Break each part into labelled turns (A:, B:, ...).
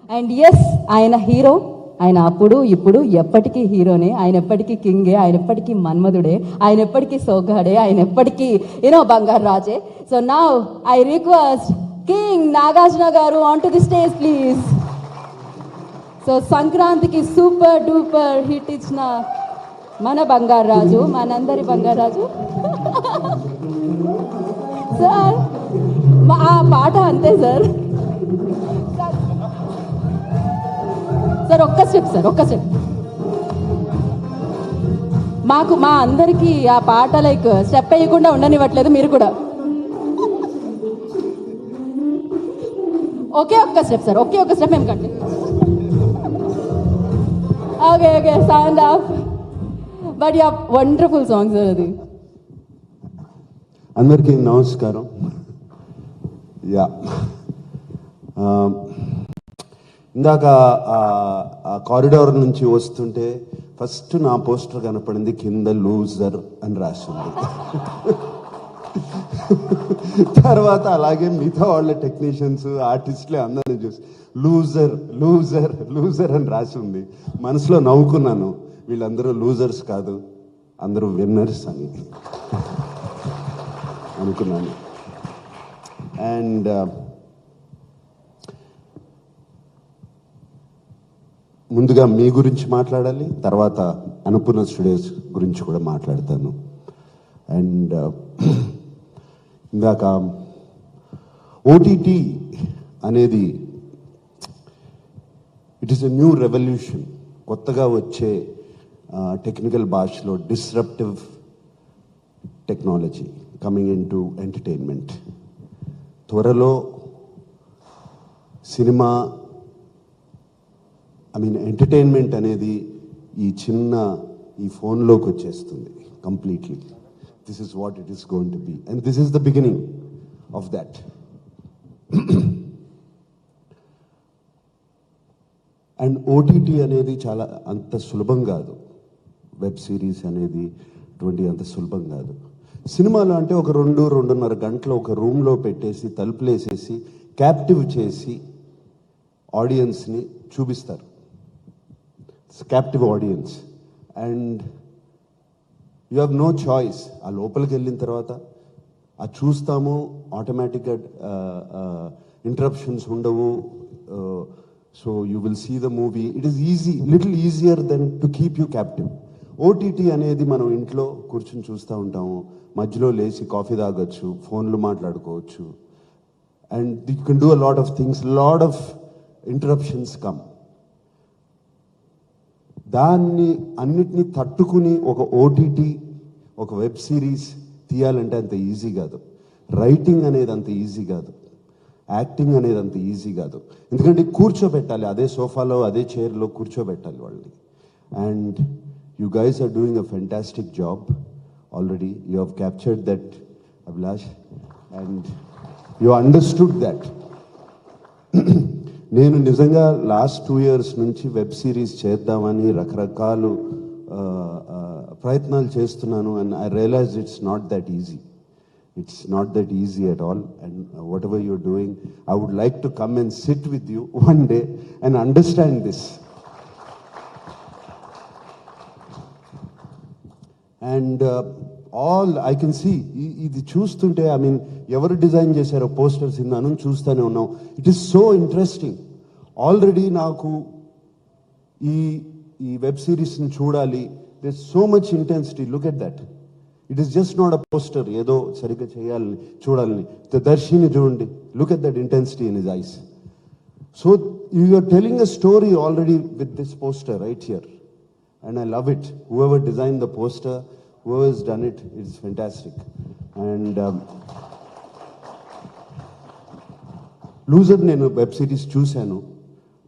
A: And yes, ఆయన hero. ఆయన అప్పుడు ఇప్పుడు ఎప్పటికీ హీరోనే. ఆయన ఎప్పటికీ కింగే, ఆయన ఎప్పటికీ మన్మధుడే, ఆయన ఎప్పటికీ సోగ్గాడే, ఆయన ఎప్పటికీ బంగారు రాజే. So now I request king Nagarjuna garu on to the stage please. So సంక్రాంతికి సూపర్ డూపర్ హిట్ ఇచ్చిన మన బంగారు రాజు, మనందరి బంగారు రాజు సార్. ఆ పాట అంతే సార్. సార్ ఒక్క స్టెప్ సార్, ఒక్క స్టెప్. మా అందరికీ ఆ పాట లైక్ స్టెప్ వేయకుండా ఉండనివ్వట్లేదు మీరు కూడా. ఒకే ఒక్క స్టెప్ సార్, ఒకే ఒక్క స్టెప్ మేము కండి. Okay okay, sound of. But yeah wonderful song sir అది.
B: అందరికీ నమస్కారం. యా ఇందాక కారిడార్ నుంచి వస్తుంటే ఫస్ట్ నా పోస్టర్ కనపడింది, కింద లూజర్ అని రాసింది. తర్వాత అలాగే మిగతా వాళ్ళ టెక్నీషియన్స్ ఆర్టిస్టులే అందరినీ చూసి లూజర్ లూజర్ లూజర్ అని రాసి ఉంది. మనసులో నవ్వుకున్నాను, వీళ్ళందరూ లూజర్స్ కాదు, అందరూ విన్నర్స్ అని అనుకున్నాను. అండ్ ముందుగా మీ గురించి మాట్లాడాలి, తర్వాత అనుపూర్ణ స్టూడియోస్ గురించి కూడా మాట్లాడతాను. అండ్ ఇందాక ఓటీటీ అనేది it is a new revolution. కొత్తగా వచ్చే టెక్నికల్ భాషలో disruptive technology coming in to entertainment. త్వరలో సినిమా ఎంటర్టైన్మెంట్ అనేది ఈ ఫోన్లోకి వచ్చేస్తుంది completely. This is what it is going to be, and this is the beginning of that. And OTT అనేది చాలా అంత సులభం కాదు. వెబ్ సిరీస్ అనేది అంత సులభం కాదు. సినిమాలో అంటే ఒక 2-2.5 గంటలు ఒక రూమ్లో పెట్టేసి తలుపులేసేసి క్యాప్టివ్ చేసి ఆడియన్స్ని చూపిస్తారు. Captive audience, and you have no choice. ఆ లోపలికి వెళ్ళిన తర్వాత అది చూస్తాము, ఆటోమేటిక్గా ఇంటరప్షన్స్ ఉండవు. So you will see the movie. It is little easier then to keep you captive. OTT అనేది మనం ఇంట్లో కూర్చొని చూస్తూ ఉంటాము, మధ్యలో లేచి కాఫీ తాగొచ్చు, ఫోన్లు మాట్లాడుకోవచ్చు, and you can do a lot of things. Lot of interruptions come. దాన్ని అన్నిటినీ తట్టుకుని ఒక ఓటీటీ, ఒక వెబ్ సిరీస్ తీయాలంటే అంత ఈజీ కాదు. రైటింగ్ అనేది అంత ఈజీ కాదు, యాక్టింగ్ అనేది అంత ఈజీ కాదు. ఎందుకంటే కూర్చోబెట్టాలి, అదే సోఫాలో అదే చైర్లో కూర్చోబెట్టాలి వాళ్ళని. And you guys are doing a fantastic job already. You have captured that, Abhilash, and you understood that. నేను నిజంగా లాస్ట్ 2 years నుంచి వెబ్ సిరీస్ చేద్దామని రకరకాలు ప్రయత్నాలు చేస్తున్నాను. And I realise it's not that easy. It's not that easy at all. And whatever you're doing, I would like to come and sit with you one day and understand this. And all I can see, ఇది చూస్తుంటే ఎవరు design చేశారో posters ఇన్నాను చూస్తూనే ఉన్నాం. It is so interesting. Already నాకు ఈ web సిరీస్ని చూడాలి. This so much intensity. Look at that. It is just not a poster, ఏదో సరిగ్గా చేయాలని చూడాలని. దర్శిని చూడండి, look at that intensity in his eyes. So you are telling a story already with this poster right here, and I love it. Whoever design the poster, whoever has done it, it's fantastic. And Loser నేను web series చూశాను,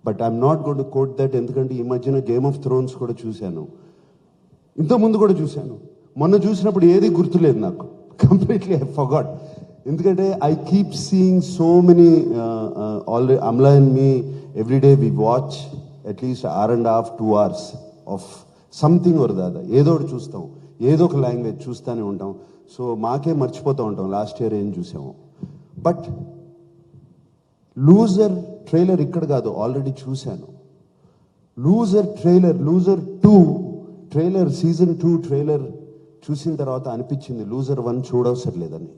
B: but I'm not going to quote that. ఎందుకంటే ఈ మధ్యన game of Thrones కూడా చూశాను, ఇంతకుముందు కూడా చూశాను. మొన్న చూసినప్పుడు ఏది గుర్తులేదు నాకు, కంప్లీట్లీ ఐ ఫర్గాట్. ఎందుకంటే I keep seeing so many already. Amala and me everyday we watch at least 1.5 to 2 hours of something or the other. ఏదో ఒకటి చూస్తాం, ఏదో ఒక లాంగ్వేజ్ చూస్తూనే ఉంటాం. సో మాకే మర్చిపోతూ ఉంటాం లాస్ట్ ఇయర్ ఏం చూసాము. బట్ లూజర్ ట్రైలర్ ఇక్కడ కాదు, ఆల్రెడీ చూశాను. Loser trailer, loser 2 trailer, season 2 trailer చూసిన తర్వాత అనిపించింది లూజర్ 1 చూడవసరం లేదని.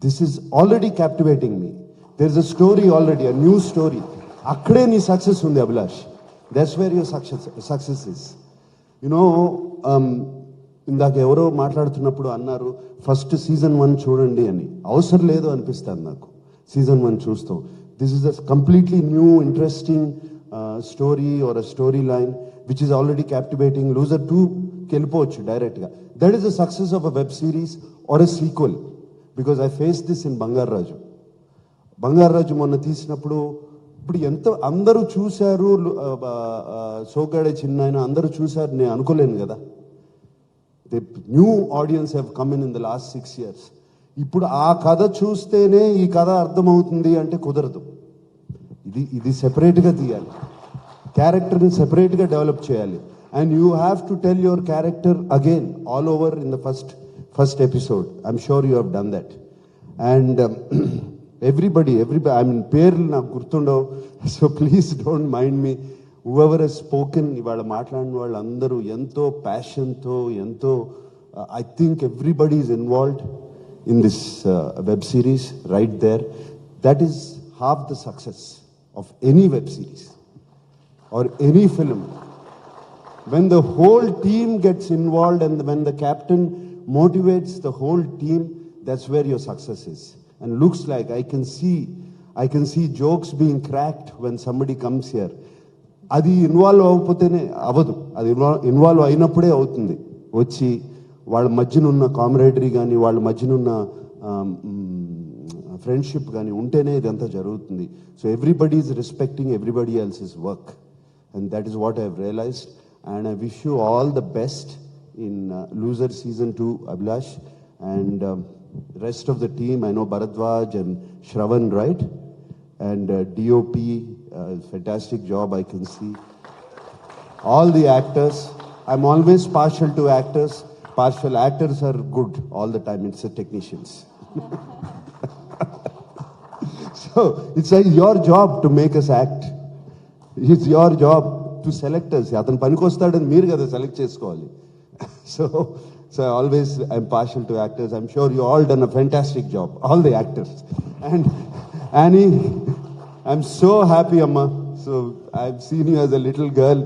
B: This is already captivating me. There is a story already, a new story. అక్కడే నీ సక్సెస్ ఉంది Abhilash. That's where your success is. You know, ఇందాక ఎవరో మాట్లాడుతున్నప్పుడు అన్నారు ఫస్ట్ సీజన్ 1 చూడండి అని. అవసరం లేదు అనిపిస్తుంది నాకు సీజన్ 1 చూస్తాం. This is a completely new interesting story or a story line which is already captivating. Loser 2కి వెళ్ళిపోవచ్చు డైరెక్ట్గా. That is the success of a web series or a sequel. Because I face this in Bangarraju. Bangarraju మొన్న తీసినప్పుడు ఇప్పుడు ఎంత అందరూ చూశారు, సోగ్గాడే చిన్నాయన అందరూ చూశారు నేను అనుకోలేను కదా. The new audience have come in the last 6 years. ఇప్పుడు ఆ కథ చూస్తేనే ఈ కథ అర్థమవుతుంది అంటే కుదరదు. ఇది సెపరేట్గా తీయాలి, క్యారెక్టర్ని సెపరేట్గా డెవలప్ చేయాలి. And you have to tell your character again all over in the first episode. I'm sure you have done that. And everybody I mean పేర్లు నాకు గుర్తుండవు, so please don't mind me. Whoever he's spoken, ఇవాళ మాట్లాడిన వాళ్ళందరూ ఎంతో ప్యాషన్తో, ఎంతో I think everybody is involved in this web series right there. That is half the success of any web series or any film. When the whole team gets involved and when the captain motivates the whole team, that's where your success is. And looks like I can see jokes being cracked when somebody comes here. అది involve అవ్వకపోతేనే అవ్వదు, అది involve అయినప్పుడే అవుతుంది. వచ్చి వాళ్ళ మధ్యనున్న కామరేడరీ కానీ వాళ్ళ మధ్యనున్న ఫ్రెండ్షిప్ కానీ ఉంటేనే ఇదంతా జరుగుతుంది. So everybody is respecting everybody else's work, and that is what I have realised. And I wish you all the best in Loser season 2, Abhilash. And rest of the team, I know Bharadwaj and Shravan, right? And DOP, fantastic job I can see. All the actors, I'm always partial to actors. Partial actors are good all the time, it's the technicians. So it's like your job to make us act. It's your job to select us. అతను పనికొస్తాడని మీరు కదా select చేసుకోవాలి. So I'm partial to actors. I'm sure you all done a fantastic job, all the actors. And Annie, I'm so happy, Amma. So I've seen you as a little girl.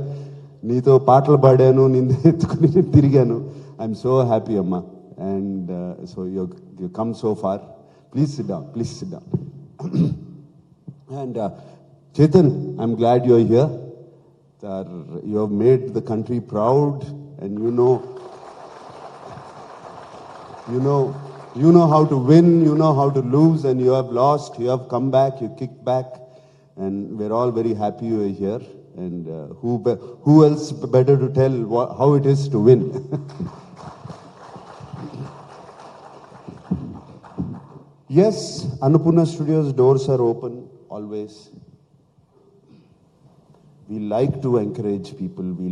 B: నీతో పాటలు పాడాను, నిన్ను ఎత్తుకుని తిరిగాను. I'm so happy, Amma. And so you come so far. Please sit down. And Chetan, I'm glad you're here. You have made the country proud, and you know how to win, you know how to lose, and you have lost, you have come back, you kicked back, and we're all very happy you are here. And who else better to tell how it is to win? Yes, Annapurna Studios doors are open always. We like to encourage people, we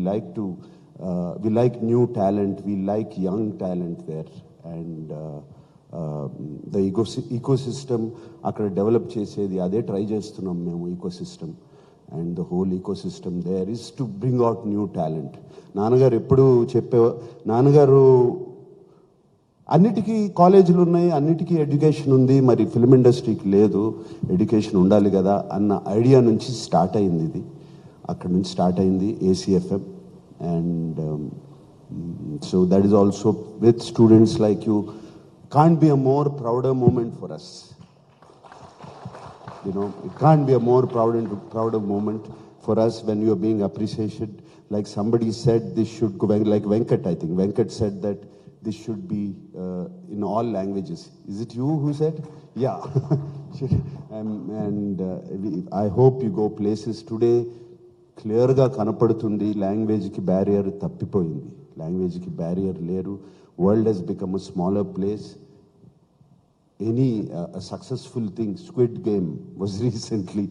B: like new talent, we like young talent there. And the ecosystem అక్కడ develop చేసేది అదే try చేస్తున్నాం మేము, ecosystem. And the whole ecosystem there is to bring out new talent. నాన్నగారు ఎప్పుడు నాన్నగారు అన్నిటికీ కాలేజీలు ఉన్నాయి, అన్నిటికీ ఎడ్యుకేషన్ ఉంది, మరి ఫిల్మ్ ఇండస్ట్రీకి లేదు, ఎడ్యుకేషన్ ఉండాలి కదా అన్న ఐడియా నుంచి స్టార్ట్ అయింది ఇది. అక్కడ నుంచి స్టార్ట్ అయింది ACFM. And so that is also with students like you. Can't be a more prouder moment for us. You know, it can't be a more prouder moment for us when you are being appreciated. Like somebody said, this should go, like Venkat, I think. Venkat said that this should be in all languages. Is it you who said? Yeah. And I hope you go places today. క్లియర్గా కనపడుతుంది లాంగ్వేజ్కి barrier తప్పిపోయింది, లాంగ్వేజ్కి barrier లేరు. World has become a smaller place. Any successful thing, Squid Game was recently,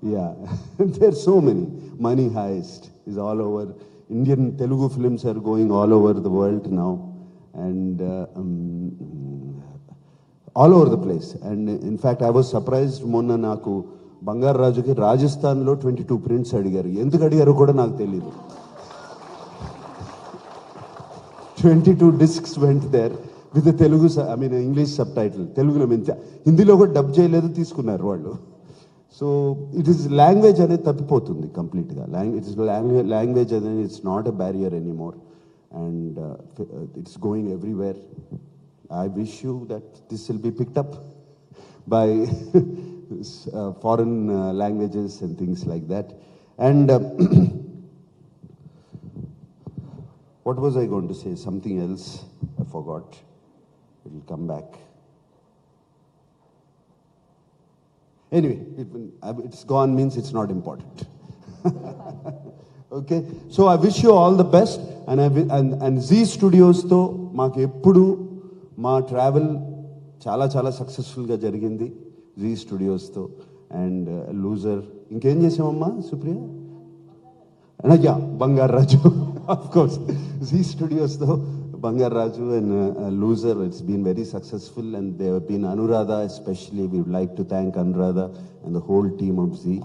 B: there are so many. Money Heist is all over. Indian Telugu films are going all over the world now, and all over the place. And in fact, I was surprised. Monna naku బంగారు రాజుకి రాజస్థాన్లో 22 prints అడిగారు. ఎందుకు అడిగారో కూడా నాకు తెలియదు. 22 discs went there with the Telugu, English subtitle. తెలుగులో హిందీలో కూడా డబ్ చేయలేదు, తీసుకున్నారు వాళ్ళు. సో ఇట్ ఈస్ లాంగ్వేజ్ అనేది తప్పిపోతుంది కంప్లీట్గా. లాంగ్వేజ్ అనేది it's not a barrier anymore and it's going everywhere. I wish you that this will be picked up by foreign languages and things like that. And what was I going to say? Something else I forgot. It will come back. Anyway, it's gone means it's not important. Okay, so I wish you all the best, and Z Studios తో మాకు ఎప్పుడు మా travel చాలా చాలా సక్సెస్ఫుల్గా జరిగింది G స్టూడియోస్తో. And loser ఇంకేం చేసామమ్మా Supriya? Yeah, Bangaru Raju of course. Zee స్టూడియోస్తో Bangaru Raju and loser, it's been very successful. And they have been Anuradha especially. We would like to thank Anuradha and the whole team of Zee.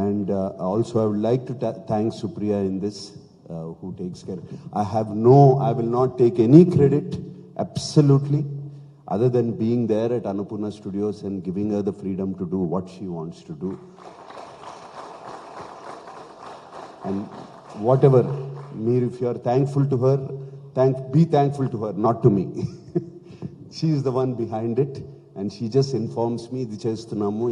B: And also I would like to thank Supriya in this, who takes care. I will not take any credit, absolutely, other than being there at Annapurna Studios and giving her the freedom to do what she wants to do. And whatever, if you are thankful to her, be thankful to her, not to me. She is the one behind it. And she just informs me, ఇది చేస్తున్నాము.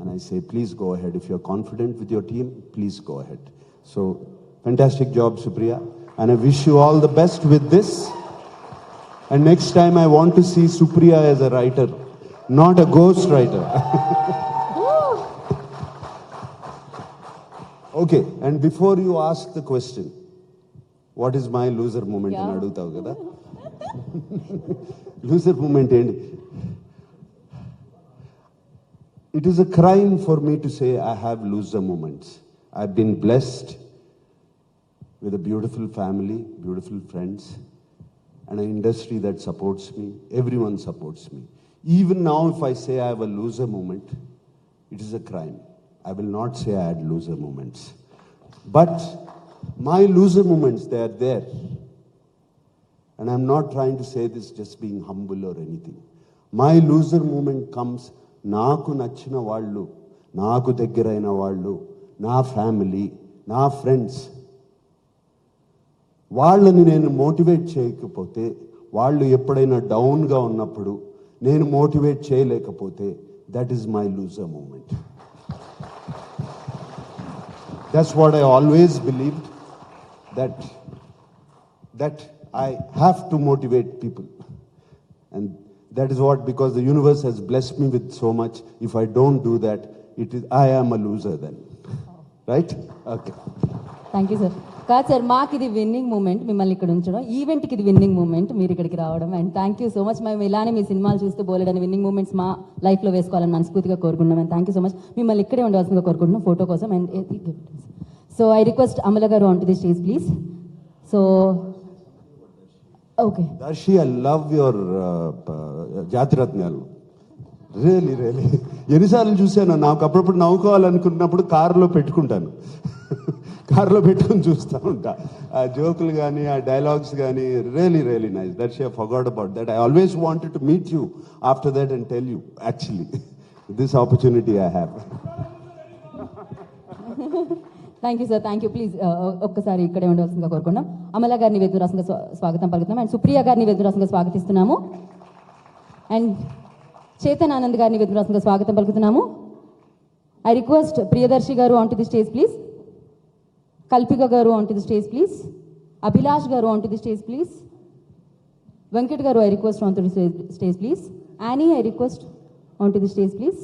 B: And I say, please go ahead. If you're confident with your team, please go ahead. So, fantastic job, Supriya. And I wish you all the best with this. And next time I want to see Supriya as a writer, not a ghost writer. Okay, and before you ask the question, what is my loser moment in adutavu kada? Loser moment ఏంటి? It is a crime for me to say I have loser moments. I've been blessed with a beautiful family, beautiful friends, and an industry that supports me. Everyone supports me. Even now, if I say I have a loser moment, it is a crime. I will not say I had loser moments. But my loser moments, they are there. And I'm not trying to say this just being humble or anything. My loser moment comes, నాకు నచ్చిన వాళ్ళు, నాకు దగ్గరైన వాళ్ళు, నా family, నా friends, వాళ్ళని నేను మోటివేట్ చేయకపోతే, వాళ్ళు ఎప్పుడైనా డౌన్గా ఉన్నప్పుడు నేను మోటివేట్ చేయలేకపోతే, that is my Loser moment. That's what I always believed, that I have to motivate people. And that is what, because the universe has blessed me with so much, if I don't do that, I am a loser then. Right? Okay.
A: Thank you sir. కాదు sir, మాకు ఇది winning moment మిమ్మల్ని ఇక్కడ ఉంచడం, ఈవెంట్కి ఇది winning moment మీరు ఇక్కడికి రావడం. And thank you so much. మేము ఇలానే మీ సినిమాలు చూస్తూ బోలెడని విన్నింగ్ మూమెంట్స్ మా లైఫ్లో వేసుకోవాలని మనస్ఫూర్తిగా కోరుకుంటున్నాం. And thank you so much. మిమ్మల్ని ఇక్కడే ఉండవలసిందిగా కోరుకుంటున్నాం ఫోటో కోసం. And so I request Amala garu on to the stage please. So okay
B: Darshi, I love your Jathiratnalu. Really ఎన్నిసార్లు చూశాను. నాకు అప్పుడప్పుడు నవ్వుకోవాలనుకున్నప్పుడు కారులో పెట్టుకుంటాను. కారులో పెట్టుకుని చూస్తూ ఉంటా. ఆ జోకులు కానీ, ఆ డైలాగ్స్ కానీ, really nice. Darshi, I forgot about that. I always wanted to meet you after that and tell you, actually, this opportunity I have.
A: Thank you sir. Thank you. Please ఒక్కసారి ఇక్కడే ఉండవలసిందిగా కోరుకున్నాం. అమల గారిని వేదరాసంగా స్వాగతం పలుకుతున్నాం. అండ్ సుప్రియ గారిని వేదరాసంగా స్వాగతిస్తున్నాము. అండ్ చేతన్ ఆనంద్ గారిని వేదరాసంగా స్వాగతం పలుకుతున్నాము. I request Priyadarshi garu on to the stage please. Kalpika garu on to the stage please. Abhilash garu on to the stage please. Venkat garu I request on to the stage please. Annie I request on to the stage please.